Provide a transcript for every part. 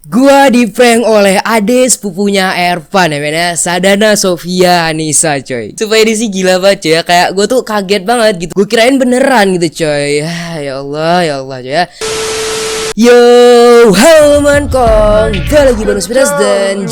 Gua di prank oleh ade sepupunya Ervan ya men ya, Sadana Sofia Anissa coy. Supaya ini sih gila banget coy ya. Kayak gue tuh kaget banget gitu. Gue kirain beneran gitu coy. Ya Allah coy ya. Yo, halo mankong. Balik lagi bonus pedas dan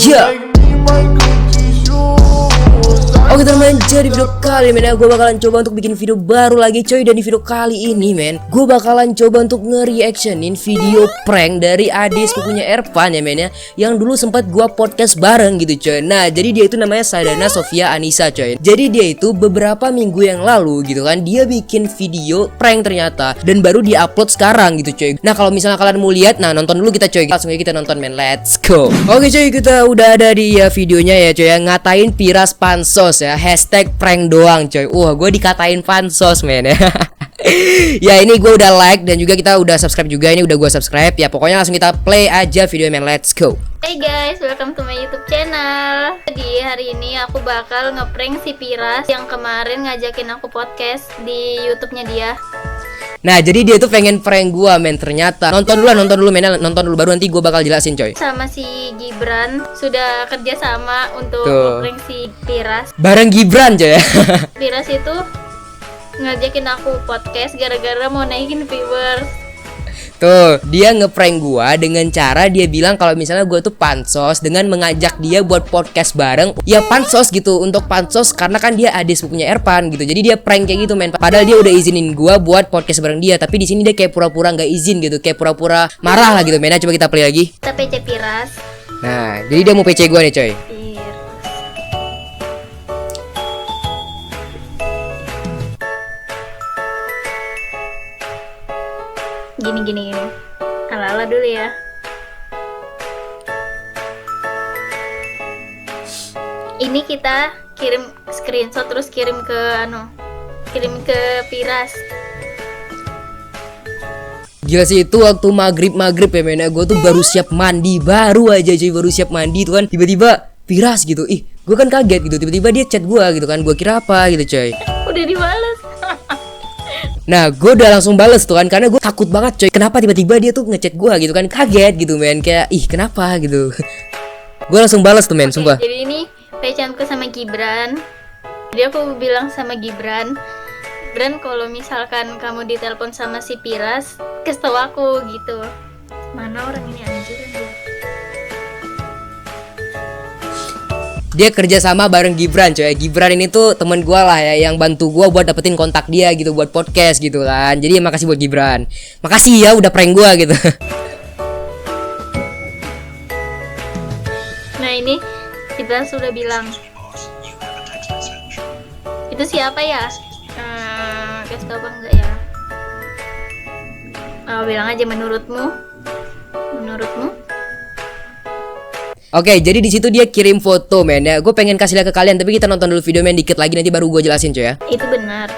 Oke teman, jadi video kali ini gue bakalan coba untuk bikin video baru lagi coy. Dan di video kali ini men, gue bakalan coba untuk nge-reactionin video prank dari adik sepupunya Ervan ya men ya, yang dulu sempat gue podcast bareng gitu coy. Nah jadi dia itu namanya Sadana Sofia Anissa coy. Jadi dia itu beberapa minggu yang lalu gitu kan, dia bikin video prank ternyata, dan baru di-upload sekarang gitu coy. Nah kalau misalnya kalian mau lihat, nah nonton dulu kita coy. Langsung aja kita nonton men, let's go. Oke coy, kita udah ada di videonya ya coy ya. Ngatain Piras Pansos ya, hashtag prank doang coy. Gue dikatain pansos men ya. Ya ini gue udah like dan juga kita udah subscribe juga. Ini udah gue subscribe ya. Pokoknya langsung kita play aja video men, let's go. Hey guys, welcome to my YouTube channel. Jadi hari ini aku bakal ngeprank si Piras yang kemarin ngajakin aku podcast di YouTube-nya dia. Nah jadi dia tuh pengen prank gua men ternyata. Nonton dulu men, nonton dulu baru nanti gua bakal jelasin coy. Sama si Gibran sudah kerja sama untuk Tuh. ngeprank si Piras. Bareng Gibran coy ya. Piras itu ngajakin aku podcast gara-gara mau naikin viewers. Tuh, dia ngeprank gua dengan cara dia bilang kalau misalnya gua tuh pansos dengan mengajak dia buat podcast bareng. Ya pansos gitu, untuk pansos karena kan dia adik sepupunya Ervan gitu. Jadi dia prank kayak gitu men. Padahal dia udah izinin gua buat podcast bareng dia, tapi di sini dia kayak pura-pura nggak izin gitu, kayak pura-pura marah lah gitu men. Coba kita play lagi. Kita PC Piras. Nah, jadi dia mau PC gua nih coy. Gini. Ala-ala dulu ya. Ini kita kirim screenshot terus kirim ke Piras. Gila sih itu waktu maghrib ya men. Gue tuh baru siap mandi, baru aja cuy, baru siap mandi tuh kan tiba-tiba Piras gitu. Gue kan kaget gitu, tiba-tiba dia chat gue gitu kan. Gue kira apa gitu coy. Udah dibales. Nah gue udah langsung bales tuh kan, karena gue takut banget coy. Kenapa tiba-tiba dia tuh ngechat gue gitu kan, kaget gitu men. Kayak kenapa gitu. Gue langsung bales tuh men, sumpah. Jadi ini pecanku sama Gibran. Jadi aku bilang sama Gibran, kalau misalkan kamu ditelepon sama si Piras, kasih tau aku gitu. Mana orang ini anjir. Dia kerja sama bareng Gibran coy. Gibran ini tuh temen gue lah ya, yang bantu gue buat dapetin kontak dia gitu, buat podcast gitu kan. Jadi makasih buat Gibran. Makasih ya udah prank gue gitu. Nah ini kita sudah bilang, itu siapa ya? Kasih tau apa enggak ya? Bilang aja menurutmu. Oke, jadi di situ dia kirim foto men ya. Gue pengen kasih lihat ke kalian, tapi kita nonton dulu video men dikit lagi, nanti baru gue jelasin coy ya. Itu benar.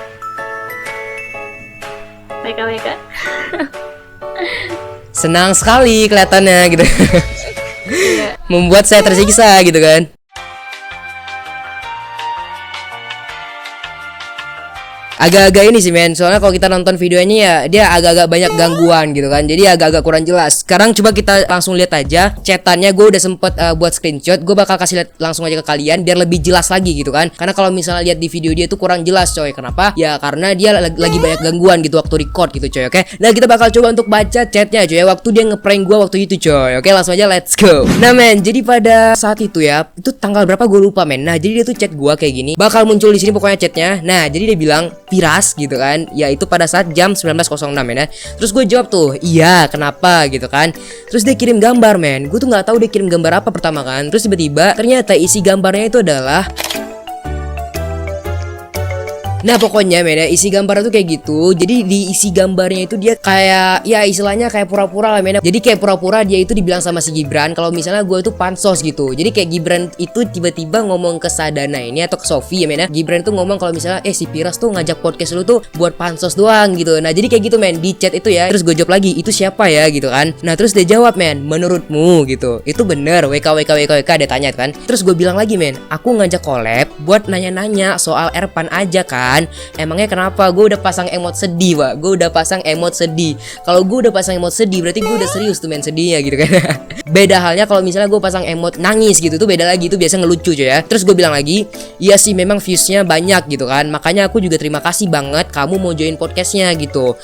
WK. Senang sekali kelihatannya gitu. Iya. Membuat saya tersiksa gitu kan. Agak-agak ini sih men, soalnya kalau kita nonton videonya ya dia agak-agak banyak gangguan gitu kan. Jadi agak-agak kurang jelas. Sekarang coba kita langsung lihat aja chatannya. Gue udah sempet buat screenshot. Gue bakal kasih lihat langsung aja ke kalian biar lebih jelas lagi gitu kan. Karena kalau misalnya lihat di video dia tuh kurang jelas coy. Kenapa? Ya karena dia lagi banyak gangguan gitu waktu record gitu coy. Oke. Nah kita bakal coba untuk baca chatnya coy ya, waktu dia ngeprank gue waktu itu coy. Oke langsung aja let's go. Nah men, jadi pada saat itu ya, itu tanggal berapa gue lupa men. Nah jadi dia tuh chat gue kayak gini. Bakal muncul di sini pokoknya chatnya. Nah jadi dia bilang Piras gitu kan, ya itu pada saat jam 19.06 men ya. Terus gue jawab tuh, iya kenapa gitu kan. Terus dia kirim gambar men. Gue tuh nggak tahu dia kirim gambar apa pertama kan. Terus tiba-tiba ternyata isi gambarnya itu adalah, nah pokoknya men ya, isi gambarnya tuh kayak gitu. Jadi di isi gambarnya itu dia kayak, ya istilahnya kayak pura-pura lah men ya. Jadi kayak pura-pura dia itu dibilang sama si Gibran kalau misalnya gue itu pansos gitu. Jadi kayak Gibran itu tiba-tiba ngomong ke Sadana ini atau ke Sofi ya men ya. Gibran itu ngomong kalau misalnya si Piras tuh ngajak podcast lu tuh buat pansos doang gitu. Nah jadi kayak gitu men di chat itu ya. Terus gue jawab lagi, itu siapa ya gitu kan. Nah terus dia jawab men, menurutmu gitu, itu bener WK dia tanya kan. Terus gue bilang lagi men, aku ngajak collab buat nanya-nanya soal Ervan aja kan. kan. Emangnya kenapa? Gue udah pasang emot sedih, Pak. Gue udah pasang emot sedih. Kalau gue udah pasang emot sedih berarti gue udah serius tuh main sedihnya gitu kan. Beda halnya kalau misalnya gue pasang emot nangis gitu, tuh beda lagi, itu biasa ngelucu cuy ya. Terus gue bilang lagi, iya sih memang viewsnya banyak gitu kan. Makanya aku juga terima kasih banget kamu mau join podcastnya gitu.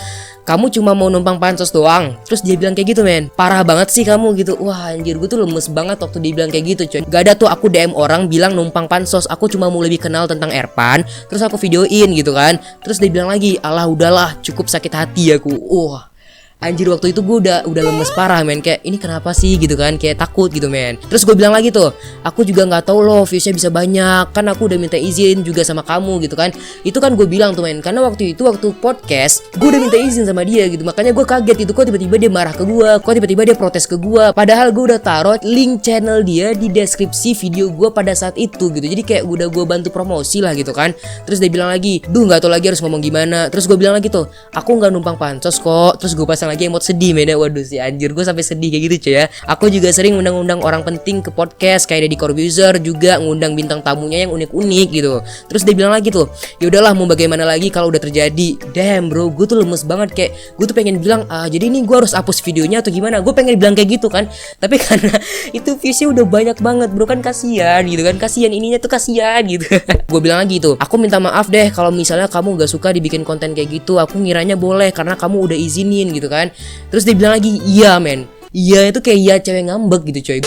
Kamu cuma mau numpang pansos doang. Terus dia bilang kayak gitu, men. Parah banget sih kamu gitu. Wah anjir, gue tuh lemes banget waktu dia bilang kayak gitu coy. Gak ada tuh aku DM orang bilang numpang pansos. Aku cuma mau lebih kenal tentang Erpan. Terus aku videoin gitu kan. Terus dia bilang lagi, alah udahlah, cukup sakit hati aku. Wah anjir, waktu itu gue udah lemes parah men. Kayak ini kenapa sih gitu kan, kayak takut gitu men. Terus gue bilang lagi tuh, aku juga gak tahu loh viewsnya bisa banyak. Kan aku udah minta izin juga sama kamu gitu kan. Itu kan gue bilang tuh men, karena waktu itu waktu podcast gue udah minta izin sama dia gitu. Makanya gue kaget itu, kok tiba-tiba dia marah ke gue, kok tiba-tiba dia protes ke gue. Padahal gue udah taruh link channel dia di deskripsi video gue pada saat itu gitu. Jadi kayak udah gue bantu promosi lah gitu kan. Terus dia bilang lagi, duh gak tahu lagi harus ngomong gimana. Terus gue bilang lagi tuh, aku gak numpang pansos kok. Terus gue pasang lagi emot sedih men. Waduh sih anjir, gue sampai sedih kayak gitu cuy ya. Aku juga sering undang-undang orang penting ke podcast kayak Deddy Corbuzier, juga ngundang bintang tamunya yang unik-unik gitu. Terus dia bilang lagi tuh, ya udahlah mau bagaimana lagi kalau udah terjadi. Damn bro, gue tuh lemes banget, kayak gue tuh pengen bilang jadi ini gue harus hapus videonya atau gimana. Gue pengen bilang kayak gitu kan, tapi karena itu viewsnya udah banyak banget bro, kan kasihan gitu kan, kasihan ininya tuh kasihan gitu. Gue bilang lagi tuh, aku minta maaf deh kalau misalnya kamu gak suka dibikin konten kayak gitu. Aku ngiranya boleh karena kamu udah izinin gitu kan. Terus dia bilang lagi, iya men, iya itu kayak iya cewek ngambek gitu coy.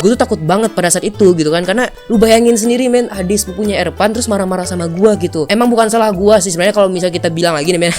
Gue tuh takut banget pada saat itu gitu kan, karena lu bayangin sendiri men, adik sepupunya Erpan terus marah-marah sama gua gitu. Emang bukan salah gua sih sebenarnya kalau misalnya kita bilang lagi nih men.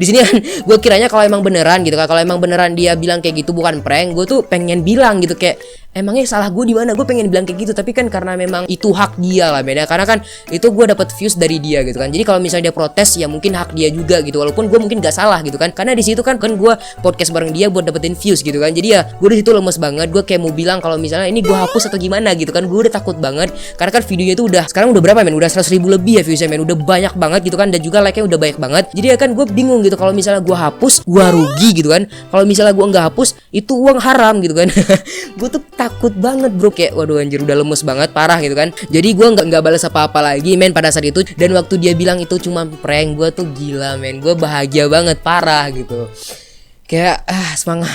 Di sini kan gue kiranya kalau emang beneran gitu kan, kalau emang beneran dia bilang kayak gitu bukan prank, gue tuh pengen bilang gitu kayak emangnya salah gue di mana, gue pengen bilang kayak gitu. Tapi kan karena memang itu hak dia lah men, karena kan itu gue dapat views dari dia gitu kan. Jadi kalau misalnya dia protes ya mungkin hak dia juga gitu, walaupun gue mungkin gak salah gitu kan, karena di situ kan gue podcast bareng dia buat dapetin views gitu kan. Jadi ya gue di situ lemes banget, gue kayak mau bilang kalau misalnya ini gue hapus atau gimana gitu kan. Gue udah takut banget karena kan videonya itu udah sekarang udah berapa men, udah 100.000 lebih ya viewsnya men, udah banyak banget gitu kan, dan juga like-nya udah banyak banget. Jadi ya kan gue bingung gitu, kalau misalnya gue hapus gue rugi gitu kan, kalau misalnya gue nggak hapus itu uang haram gitu kan. Gue tuh takut banget bro, kayak waduh anjir udah lemes banget parah gitu kan. Jadi gue nggak balas apa-apa lagi men pada saat itu. Dan waktu dia bilang itu cuma prank, gue tuh gila men, gue bahagia banget parah gitu. Kayak semangat.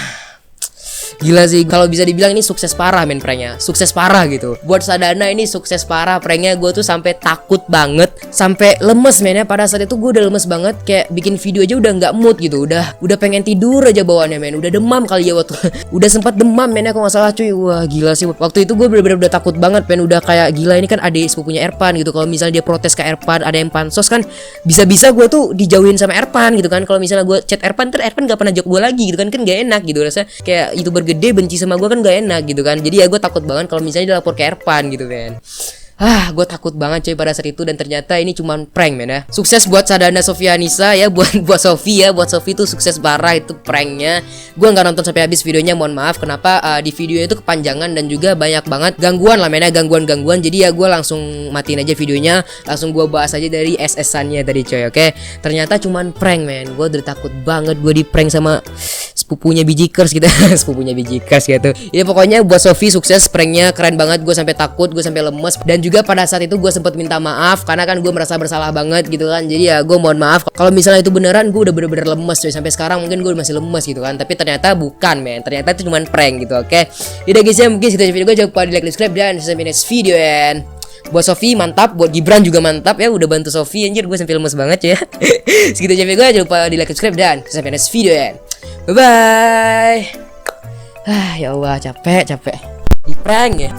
Gila sih, kalau bisa dibilang ini sukses parah men pranknya, sukses parah gitu. Buat Sadana ini sukses parah pranknya. Gue tuh sampai takut banget, sampai lemes men ya. Pada saat itu gue udah lemes banget, kayak bikin video aja udah nggak mood gitu, udah pengen tidur aja bawaannya men. Udah demam kali ya waktu udah sempat demam men ya kalau nggak salah cuy. Wah gila sih, waktu itu gue bener-bener udah takut banget men. Udah kayak gila, ini kan adik sepupunya Erpan gitu. Kalau misalnya dia protes ke Erpan, ada yang pansos kan, bisa-bisa gue tuh dijauhin sama Erpan gitu kan. Kalau misalnya gue chat Erpan, Erpan gak pernah jawab gue lagi gitu kan gak enak gitu. Rasanya kayak YouTuber gede benci sama gue kan gak enak gitu kan. Jadi ya gue takut banget kalau misalnya dilapor ke Erpan gitu kan. Gue takut banget coy pada saat itu. Dan ternyata ini cuman prank men ya. Sukses buat Sadana Sofianisa ya, buat Sofi ya. Buat Sofi tuh sukses parah itu pranknya. Gue nggak nonton sampai habis videonya, mohon maaf. Kenapa di videonya itu kepanjangan dan juga banyak banget gangguan lah men ya, gangguan. Jadi ya gue langsung matiin aja videonya, langsung gue bahas aja dari SS-annya tadi coy. Oke, ternyata cuman prank men. Gue udah takut banget gue di prank sama sepupunya Bijikers gitu. Sepupunya Bijikers gitu. Ya pokoknya buat Sofi sukses pranknya, keren banget. Gue sampai takut, gue sampai lemes. Dan juga pada saat itu gue sempat minta maaf karena kan gue merasa bersalah banget gitu kan. Jadi ya gue mohon maaf kalau misalnya itu beneran. Gue udah bener-bener lemes coy, sampai sekarang mungkin gue masih lemes gitu kan. Tapi ternyata bukan men, ternyata itu cuma prank gitu. Oke, yaudah guys ya, mungkin segitu video gue. Jangan lupa di like, subscribe, dan sampai next video ya. Buat Sofi mantap, buat Gibran juga mantap ya, udah bantu Sofi anjir. Gue sampai lemes banget ya. Segitu aja video gue. Jangan lupa di like, subscribe, dan sampai next video ya. Bye bye. Ya Allah, capek di prank ya.